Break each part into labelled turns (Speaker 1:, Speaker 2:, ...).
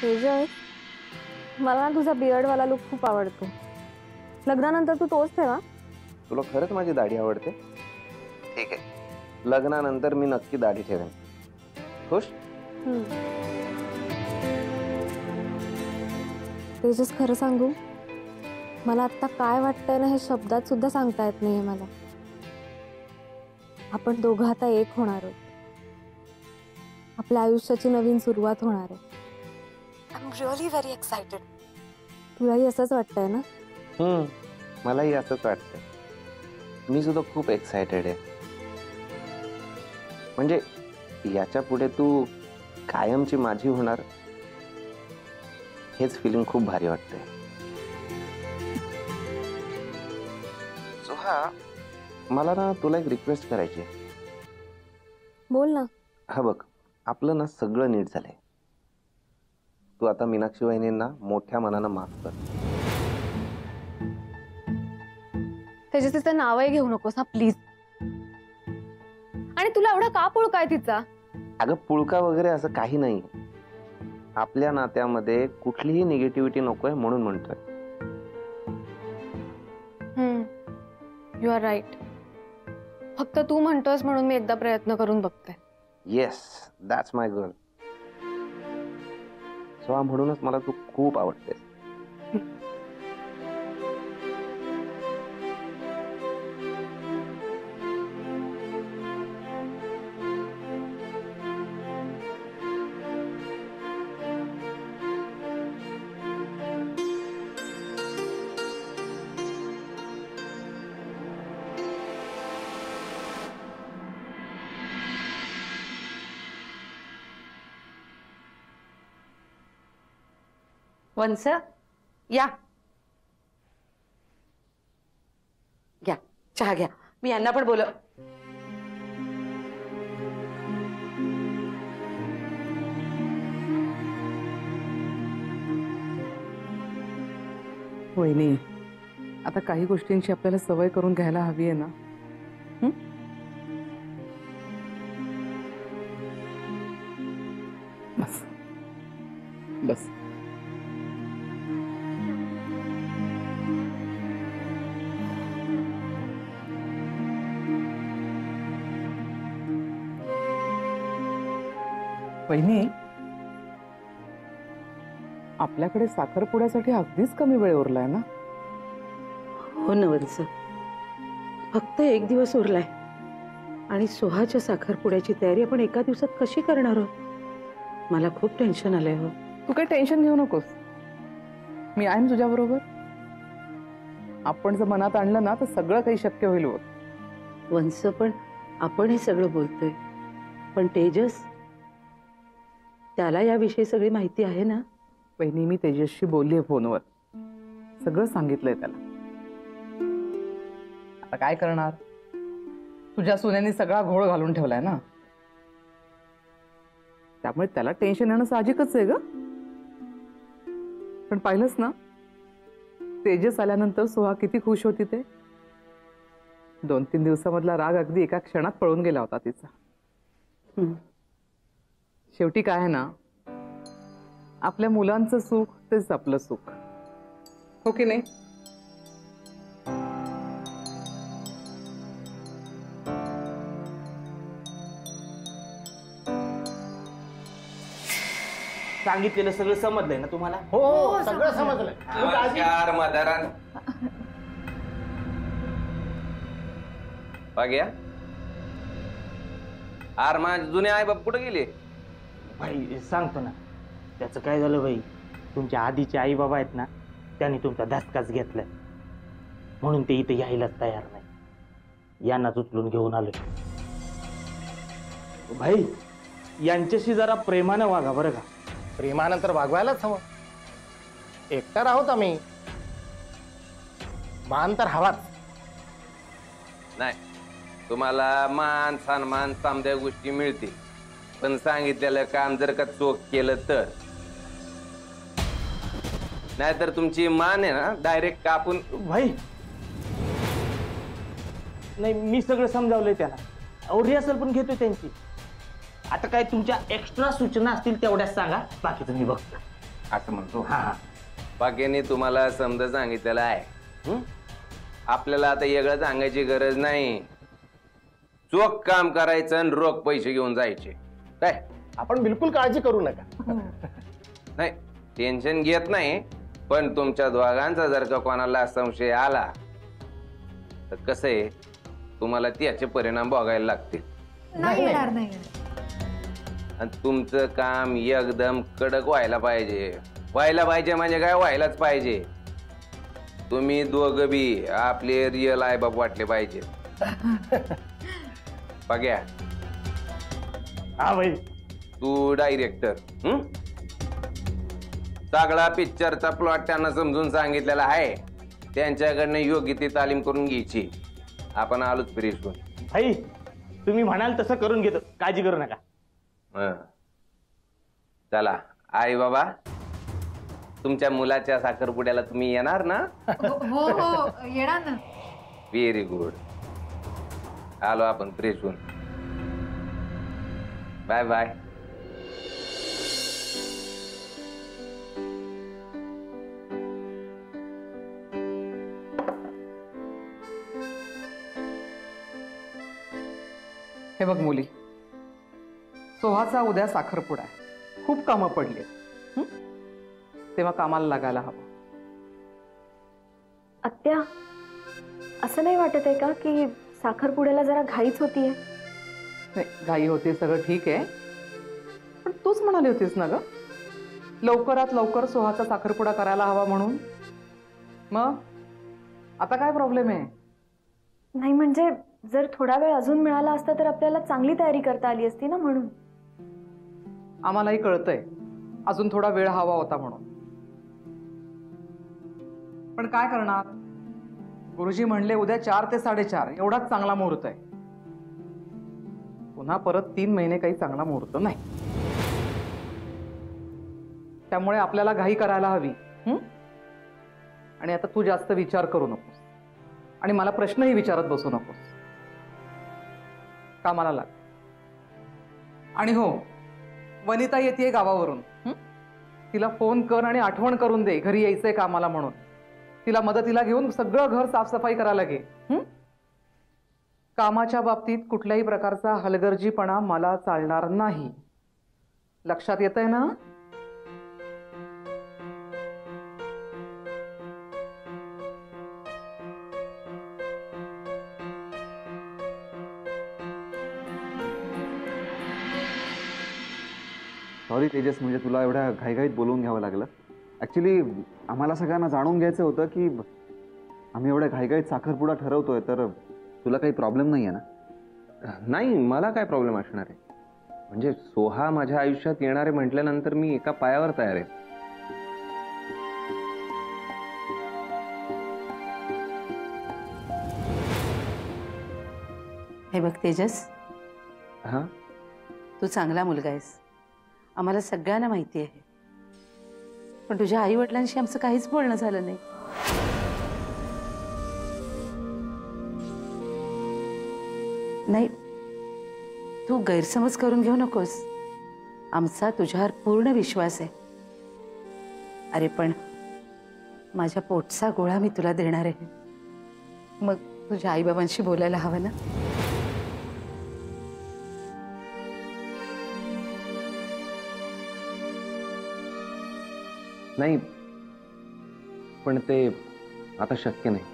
Speaker 1: तेजस, मला तुझा बियर्डवाला लुक खूप आवडतो. लग्नानंतर तू तोच ठेवा.
Speaker 2: तुला खरंच माझी दाढी आवडते? ठीक आहे, लग्नानंतर मी नक्की दाढी ठेवेन. खुश?
Speaker 1: तेजस, खरं सांगू, मला आता काय वाटतंय ना हे शब्दात सुद्धा सांगता येत नाहीये मला. आपण दोघं आता एक होणार आहोत. आपल्या आयुष्याची नवीन सुरुवात होणार आहे. I am really very excited. तुलाही असंच वाटतंय ना?
Speaker 2: मलाही असंच वाटतंय. मी सुद्धा खूप एक्साइटेड आहे. म्हणजे याच्या पुढे तू कायमची माझी होणार, हेच फिलिंग खूप भारी वाटतंय. सुहा, मला ना तुला एक रिक्वेस्ट करायची आहे.
Speaker 1: बोल ना.
Speaker 2: हा बघ, आपलं ना सगळं नीट झालंय. तू आता मीनाक्षी वहिनींना मोठ्या मनानं माफ कर.
Speaker 1: तेजस, तिचं नावही घेऊ नकोस हा प्लीज. आणि तुला एवढा का पुळका आहे तिचा?
Speaker 2: अगं, पुळका वगैरे असं काही नाही. आपल्या नात्यामध्ये कुठलीही निगेटिव्हिटी नकोय म्हणून म्हणतोय.
Speaker 1: You are right. फक्त तू म्हणतोस म्हणून मी एकदा प्रयत्न करून बघते.
Speaker 2: Yes, that's my girl. So म्हणूनच मला तू खूप आवडतेस.
Speaker 3: वंस, या घ्या चहा घ्या. मी यांना पण बोल.
Speaker 4: वहिनी, आता काही गोष्टींची आपल्याला सवय करून घ्यायला हवी आहे ना. बस बस. वहिनी, आपल्याकडे साखरपुड्यासाठी अगदीच कमी वेळ उरलाय ना.
Speaker 3: हो ना वंस, फक्त एक दिवस उरलाय आणि सोहाच्या साखरपुड्याची तयारी आपण एका दिवसात कशी करणार आहोत? मला खूप टेन्शन आलंय. हो,
Speaker 4: तू काही टेन्शन घेऊ नकोस. मी आहे ना तुझ्या बरोबर. आपण जर मनात आणलं ना तर सगळं काही शक्य होईल.
Speaker 3: वंस, पण आपण हे सगळं बोलतोय, पण तेजस, त्याला याविषयी सगळी माहिती आहे ना?
Speaker 4: वहिनी, मी तेजसशी बोललीये फोनवर. सगळं सांगितलंय त्याला. आता काय करणार, तुझ्या सुनेनी सगळा घोळ घालून ठेवलाय ना, त्यामुळे त्याला टेन्शन येणं साहजिकच आहे ग. पण पाहिलंस ना, तेजस आल्यानंतर सोहा किती खुश होती ते. 2-3 दिवसामधला राग अगदी एका क्षणात पळून गेला होता तिचा. शेवटी काय आहे ना, आपल्या मुलांचं सुख तेच आपलं सुख, हो की नाही?
Speaker 5: सांगितलेलं सगळं समजलंय ना तुम्हाला?
Speaker 6: हो, सगळं समजलं.
Speaker 2: नमस्कार मदारान. बघ्या, आर माझे जुने आई बाप कुठे गेले?
Speaker 5: भाई सांगतो ना. त्याचं काय झालं भाई, तुमच्या आधीचे आई बाबा आहेत ना, त्यांनी तुमचा धसकाच घेतलाय म्हणून ते इथे यायलाच तयार नाही. यांनाच उचलून घेऊन आलो. भाई, यांच्याशी जरा प्रेमानं वागा बरं का.
Speaker 6: प्रेमानंतर वागवायलाच हवं. एकटा आहोत आम्ही, मान तर हवाच.
Speaker 2: नाही, तुम्हाला मान सन्मान समद्या गोष्टी मिळतील, पण सांगितलेलं काम जर का चोख केलं तर. नाहीतर तुमची मान आहे ना डायरेक्ट कापून.
Speaker 5: भाई नाही, मी सगळं समजावलंय त्याला. रिहर्सल पण घेतोय त्यांची. आता काय तुमच्या एक्स्ट्रा सूचना असतील तेवढ्याच सांगा, बाकीचं मी बघतो.
Speaker 2: असं म्हणतो.
Speaker 5: हा हा.
Speaker 2: बाकीने तुम्हाला समजा सांगितलेलं आहे. हं? आपल्याला आता वेगळं सांगायची गरज नाही. चोख काम करायचं आणि रोख पैसे घेऊन जायचे. काय
Speaker 6: आपण बिलकुल काळजी करू नका.
Speaker 2: नाही टेन्शन घेत नाही, पण तुमच्या दोघांचा जर का कोणाला संशय आला तर कसं आहे, तुम्हाला त्याचे परिणाम भोगायला लागतील.
Speaker 1: नाही येणार नाही.
Speaker 2: आणि तुमचं काम एकदम कडक व्हायला पाहिजे. व्हायला पाहिजे म्हणजे काय, व्हायलाच पाहिजे. तुम्ही दोघं बी आपले रिअल आई बाप वाटले पाहिजे. बघ्या
Speaker 5: हा भाई.
Speaker 2: तू डायरेक्टर. सगळा पिक्चरचा प्लॉट त्यांना समजून सांगितलेला आहे. त्यांच्याकडनं योग्य ती तालीम करून घ्यायची. आपण आलोच फ्रेश होऊन.
Speaker 5: भाई तुम्ही म्हणाल तसं करून घेतो, काळजी करू नका.
Speaker 2: चला आई बाबा, तुमच्या मुलाच्या साखरपुड्याला तुम्ही येणार ना?
Speaker 1: हो हो येणार ना.
Speaker 2: Very good. आलो आपण फ्रेश होऊन. Bye bye.
Speaker 4: हे बघ मुली, सोहाचा उद्या साखरपुडा आहे. खूप कामं पडली आहेत. तेव्हा कामाला लागायला हवं.
Speaker 1: आत्या, असं नाही वाटत आहे का की साखरपुड्याला जरा घाईच होतीये?
Speaker 4: नाही, घाई होते सगळं ठीक आहे, पण तूच म्हणाली होतीस ना ग लवकरात लवकर सोहाचा साखरपुडा करायला हवा म्हणून. मग आता काय प्रॉब्लेम आहे?
Speaker 1: नाही म्हणजे जर थोडा वेळ अजून मिळाला असता तर आपल्याला चांगली तयारी करता आली असती ना, म्हणून.
Speaker 4: आम्हालाही कळतंय अजून थोडा वेळ हवा होता म्हणून, पण काय करणार. गुरुजी म्हणले उद्या 4 ते 4:30 एवढाच चांगला मुहूर्त आहे. पुन्हा परत 3 महिने काही चांगला मुहूर्त नाही. त्यामुळे आपल्याला घाई करायला हवी. आणि आता तू जास्त विचार करू नकोस आणि मला प्रश्नही विचारत बसू नकोस. कामाला लाग. आणि हो, वनिता येते गावावरून. तिला फोन कर आणि आठवण करून दे घरी यायचंय कामाला म्हणून. तिला मदतीला घेऊन सगळं घर साफसफाई करायला घे. कामाच्या बाबतीत कुठल्याही प्रकारचा हलगर्जीपणा मला चालणार नाही. लक्षात येतंय ना?
Speaker 7: सॉरी तेजस, म्हणजे तुला एवढ्या घाईघाईत बोलवून घ्यावं लागलं. ॲक्च्युली आम्हाला सगळ्यांना जाणून घ्यायचं होतं की आम्ही एवढ्या घाईघाईत साखरपुडा ठरवतोय, तर तुला काही प्रॉब्लेम नाही आहे ना?
Speaker 2: नाही, मला काय प्रॉब्लेम असणार आहे. म्हणजे सोहा माझ्या आयुष्यात येणारे म्हटल्यानंतर मी एका पायावर तयार आहे.
Speaker 3: हे बघ तेजस,
Speaker 2: हा,
Speaker 3: तू चांगला मुलगा आहेस, आम्हाला सगळ्यांना माहिती आहे. पण तुझ्या आई वडिलांशी आमचं काहीच बोलणं झालं नाही. नाही, तू गैरसमज करून घेऊ नकोस. आमचा तुझ्यावर पूर्ण विश्वास आहे. अरे पण माझ्या पोटचा गोळा मी तुला देणार आहे. मग तुझ्या आईबाबांशी बोलायला हवं ना.
Speaker 2: नाही, पण ते आता शक्य नाही.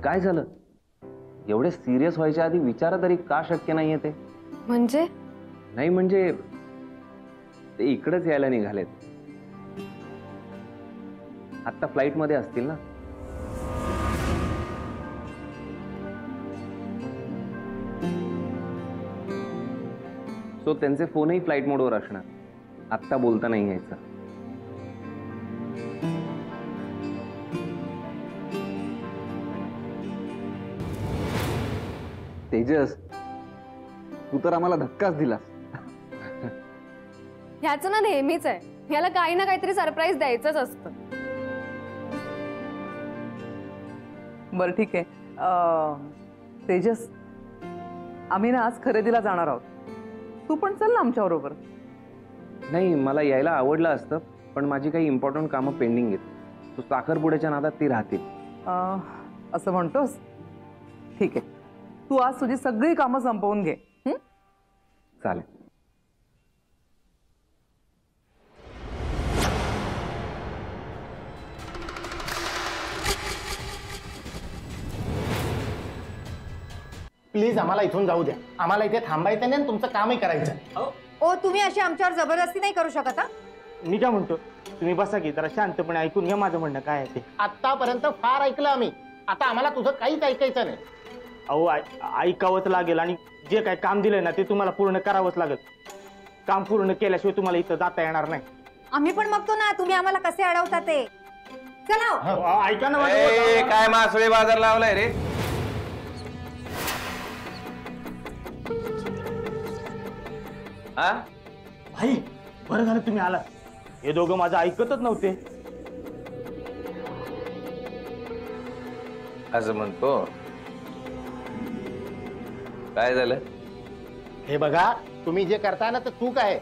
Speaker 2: काय झालं? एवढे सिरियस व्हायच्या आधी विचारा तरी का शक्य नाहीये ते?
Speaker 1: म्हणजे
Speaker 2: नाही म्हणजे ते इकडेच यायला निघालेत. आता फ्लाईट मध्ये असतील ना. सो त्यांचे फोनही फ्लाईट मोडवर असणार. आत्ता बोलता नाही यायचं.
Speaker 7: तेजस, तू तर आम्हाला धक्काच दिलास.
Speaker 1: ह्याचं ना नेहमीच आहे, ह्याला काही ना काहीतरी सरप्राईज द्यायचंच असतं.
Speaker 4: बरं ठीक आहे. तेजस, आम्ही ना आज खरेदीला जाणार आहोत. तू पण चल ना आमच्याबरोबर.
Speaker 2: नाही, मला यायला आवडलं असतं, पण माझी काही इम्पॉर्टंट कामं पेंडिंग आहेत. तू साखरपुड्याच्या नादात ती राहतील.
Speaker 4: असं म्हणतोस? ठीक आहे, तू आज तुझी सगळी कामं संपवून घे.
Speaker 2: चालेल.
Speaker 6: प्लीज आम्हाला इथून जाऊ द्या. आम्हाला इथे थांबायचं नाही आणि तुमचं कामही करायचं.
Speaker 8: ओ तुम्ही अशी आमच्यावर जबरदस्ती नाही करू शकत हा.
Speaker 5: मी काय म्हणतो, तुम्ही बसा की जरा शांतपणे ऐकून घ्या माझं म्हणणं काय आहे ते.
Speaker 6: आतापर्यंत फार ऐकलं आम्ही, आता आम्हाला तुझं काहीच ऐकायचं नाही.
Speaker 5: अहो ऐकावंच लागेल आणि जे काय काम दिलंय ना ते तुम्हाला पूर्ण करावंच लागेल. काम पूर्ण केल्याशिवाय तुम्हाला इथं जाता येणार नाही.
Speaker 8: आम्ही पण बघतो ना तुम्ही आम्हाला कसे अडवता ते. चला हो.
Speaker 5: ऐका ना
Speaker 2: काय मासळी बाजार लावलाय रे? हा,
Speaker 5: भाई बरं झालं तुम्ही आला. हे दोघं माझं ऐकतच नव्हते.
Speaker 2: असं म्हणतो. काय झालं?
Speaker 6: हे बघा, तुम्ही जे करताय ना ते चूक आहे.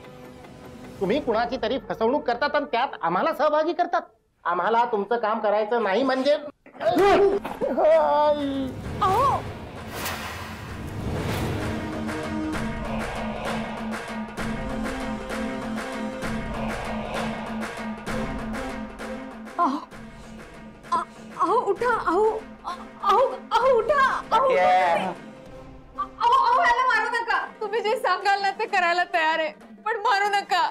Speaker 6: तुम्ही कुणाची तरी फसवणूक करतात आणि त्यात आम्हाला सहभागी करतात. आम्हाला तुमचं काम करायचं नाही म्हणजे
Speaker 1: अहो उठा. अहो अहो अहो उठा. अहो अहो याला मारू नका. तुम्ही जे सांगाल ना ते करायला तयार आहे, पण मारू नका.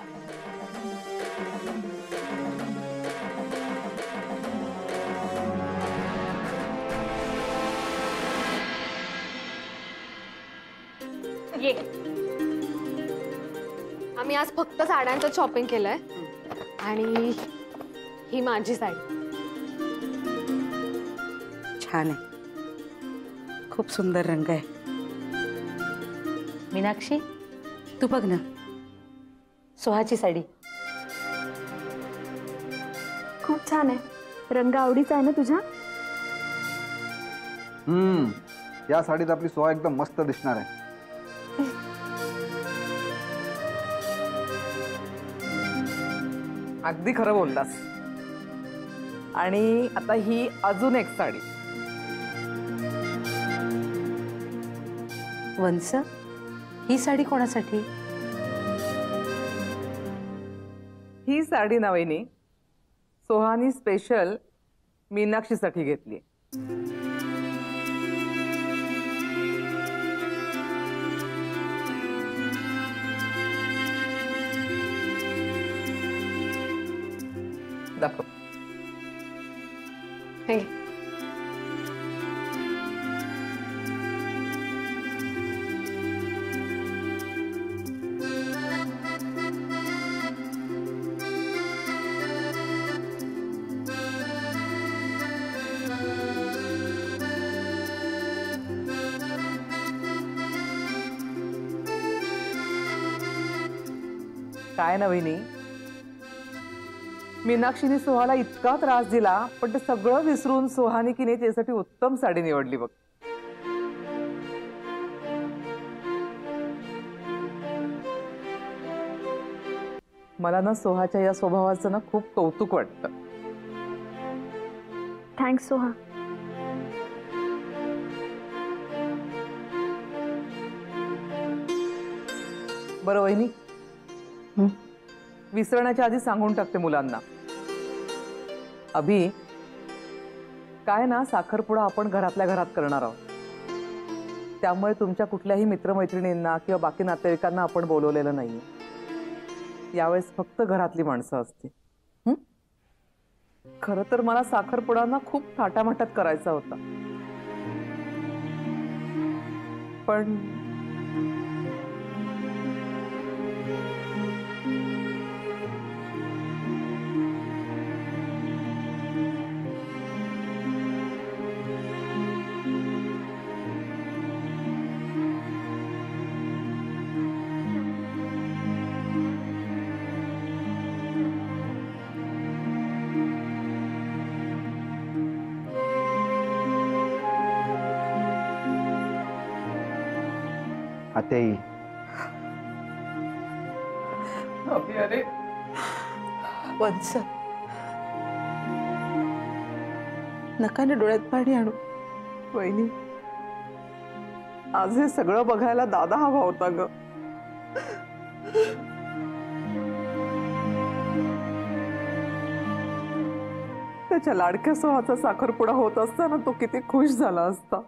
Speaker 1: ये, आम्ही आज फक्त साड्यांचं शॉपिंग केलंय आणि ही माझी साडी.
Speaker 3: छान आहे, खूप सुंदर रंग आहे. मीनाक्षी, तू बघ ना, सोहाची साडी
Speaker 1: खूप छान आहे. रंग आवडीचा आहे ना तुझ्या?
Speaker 7: या साडीत आपली सोहा एकदम मस्त दिसणार आहे.
Speaker 4: अगदी खरं बोललास. आणि आता ही अजून एक साडी.
Speaker 3: वंस, ही साडी कोणासाठी?
Speaker 4: ही साडी ना वहिनी, सोहानी स्पेशल मीनाक्षीसाठी घेतली. दाखव.
Speaker 1: हे
Speaker 4: काय ना वहिनी, मीनाक्षीने सोहाला इतका त्रास दिला, पण ते सगळं विसरून सोहाने की नाही त्यासाठी उत्तम साडी निवडली बघ. मला ना सोहाच्या या स्वभावाचं ना खूप कौतुक वाटतं.
Speaker 1: थँक्स सोहा.
Speaker 4: बरं वहिनी, विसरण्याच्या आधी सांगून टाकते मुलांना. अभि, काय ना साखरपुडा आपण घरातल्या घरात करणार आहोत. त्यामुळे तुमच्या कुठल्याही मित्रमैत्रिणींना किंवा बाकी नातेवाईकांना आपण बोलवलेलं नाहीये. यावेळेस फक्त घरातली माणसं असतील. खरं तर मला साखरपुडा ना खूप थाटामाटात करायचा होता, पण
Speaker 7: आत्याई,
Speaker 4: अरे
Speaker 3: वत्स, नका ना डोळ्यात पाणी आणू.
Speaker 4: वहिनी, आज हे सगळं बघायला दादा हवा होता ग. त्याच्या लाडक्या सोहाचा साखरपुडा होत असताना तो किती खुश झाला असता.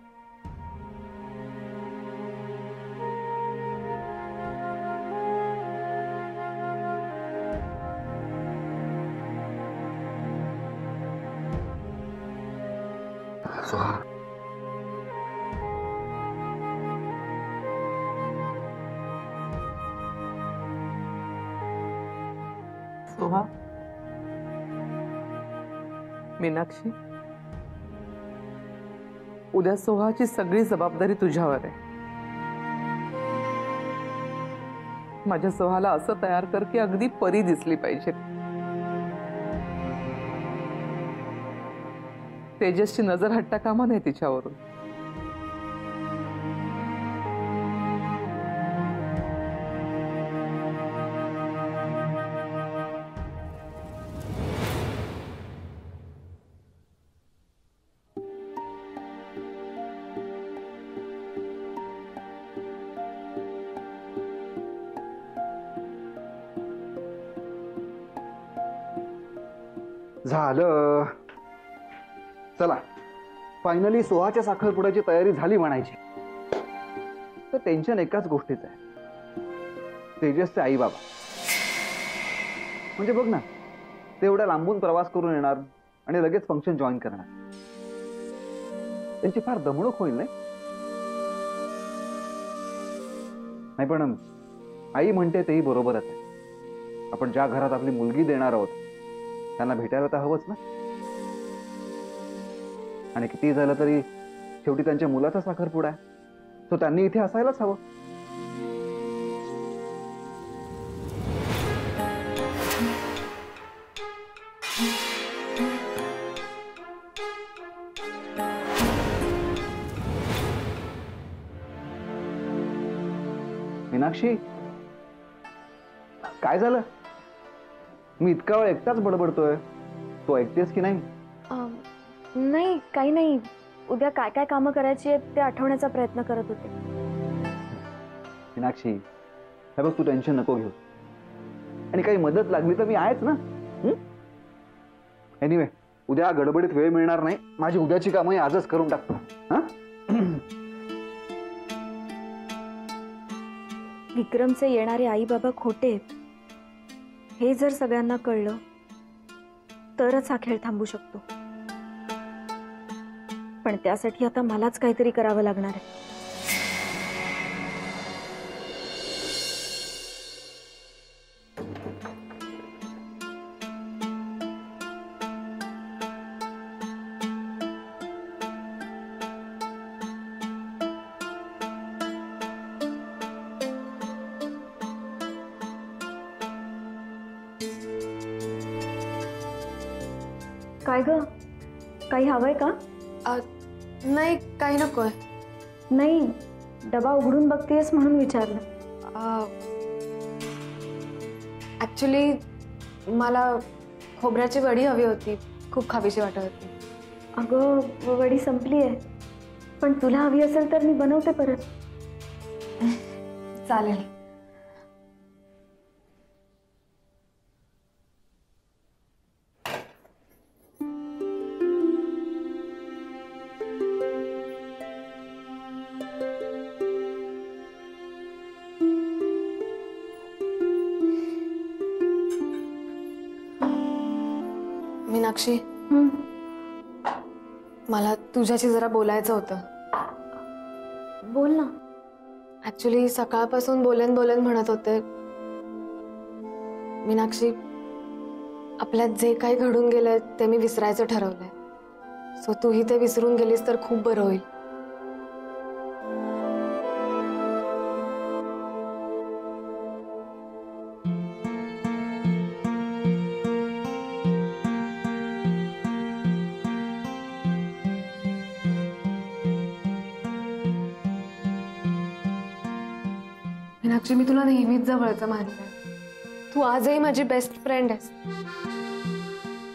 Speaker 7: सोहा,
Speaker 4: सोहा, मीनाक्षी, उद्या सोहाची सगळी जबाबदारी तुझ्यावर आहे. माझ्या सोहाला असं तयार कर की अगदी परी दिसली पाहिजे. तेजसची नजर हट्टा कामा नये तिच्यावरून.
Speaker 7: झालं. चला, फायनली सोहाच्या साखरपुड्याची तयारी झाली म्हणायची. तर टेन्शन एकाच गोष्टीचं आहे, तेजसचे आई बाबा. म्हणजे बघ ना, ते एवढ्या लांबून प्रवास करून येणार आणि लगेच फंक्शन जॉईन करणार. त्यांची फार दमणूक होईल नाही? नाही पण आई म्हणते तेही बरोबरच आहे. आपण ज्या घरात आपली मुलगी देणार आहोत त्यांना भेटायला तर हवंच ना. आणि किती झालं तरी शेवटी त्यांच्या मुलाचा साखरपुडा आहे, तो त्यांनी इथे असायलाच हवं. मीनाक्षी, काय झालं? मी इतका वेळ एकटाच बडबडतोय, तू ऐकतेस की नाही?
Speaker 1: नाही, काही नाही. उद्या काय काय कामं करायची आहेत ते आठवण्याचा प्रयत्न करत होते.
Speaker 7: मीनाक्षी, हे बघ, तू टेन्शन नको घेऊ. आणि काही मदत लागली तर मी आहेच ना. एनिवे, उद्या गडबडीत वेळ मिळणार नाही. माझी उद्याची कामं आजच करून टाकतो. हा,
Speaker 1: विक्रमचे येणारे आई बाबा खोटे आहेत हे जर सगळ्यांना कळलं तरच हा खेळ थांबू शकतो. पण त्यासाठी आता मलाच काहीतरी करावं लागणार आहे. काय ग, काही हवंय का?
Speaker 9: नाही, काही नकोय.
Speaker 1: नाही, डबा उघडून बघतेस म्हणून विचारलं.
Speaker 9: ऍक्च्युली मला खोबऱ्याची वडी हवी होती, खूप खावीशी वाटत होती.
Speaker 1: अगं, वडी संपली आहे, पण तुला हवी असेल तर मी बनवते परत.
Speaker 9: चालेल. मीनाक्षी, मला तुझ्याशी जरा बोलायचं होतं.
Speaker 1: बोल ना.
Speaker 9: ऍक्च्युली सकाळपासून बोलेन बोलेन म्हणत होते. मीनाक्षी, आपल्यात जे काही घडून गेलंय ते मी विसरायचं ठरवलंय. सो तूही ते विसरून गेलीस तर खूप बरं होईल. मीनाक्षी, मी तुला नेहमीच जवळचं मानलंय. तू आजही माझी बेस्ट फ्रेंड आहेस.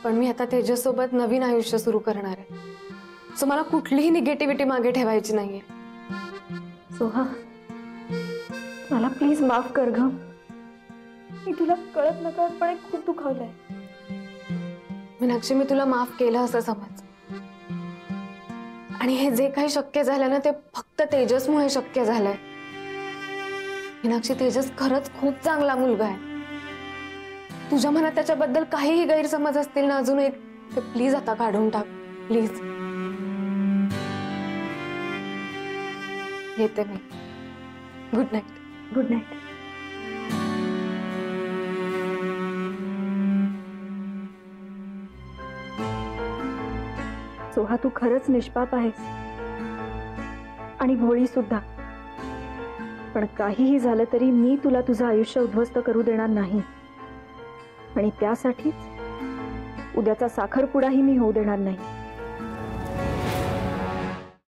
Speaker 9: पण मी आता तेजससोबत नवीन आयुष्य सुरू करणार आहे. सो मला कुठलीही निगेटिव्हिटी मागे ठेवायची नाहीये.
Speaker 1: सोहा, मला प्लीज माफ कर ग. मी तुला कळत नकळतपणे खूप दुखावलंय.
Speaker 9: मीनाक्षी, मी तुला माफ केलं असं समज. आणि हे जे काही शक्य झालं ना, ते फक्त तेजसमुळे शक्य झालंय. मीनाक्षी, तेजस खरंच खूप चांगला मुलगा आहे. तुझ्या मनात त्याच्याबद्दल काहीही गैरसमज असतील ना अजून एक, ते प्लीज आता काढून टाक. प्लीज. येते मी. Good night.
Speaker 1: Good night. Soha, तू खरंच निष्पाप आहेस आणि भोळी सुद्धा. पण काहीही झालं तरी मी तुला तुझं आयुष्य उद्ध्वस्त करू देणार नाही. आणि त्यासाठीच उद्याचा साखरपुडाही मी होऊ देणार नाही.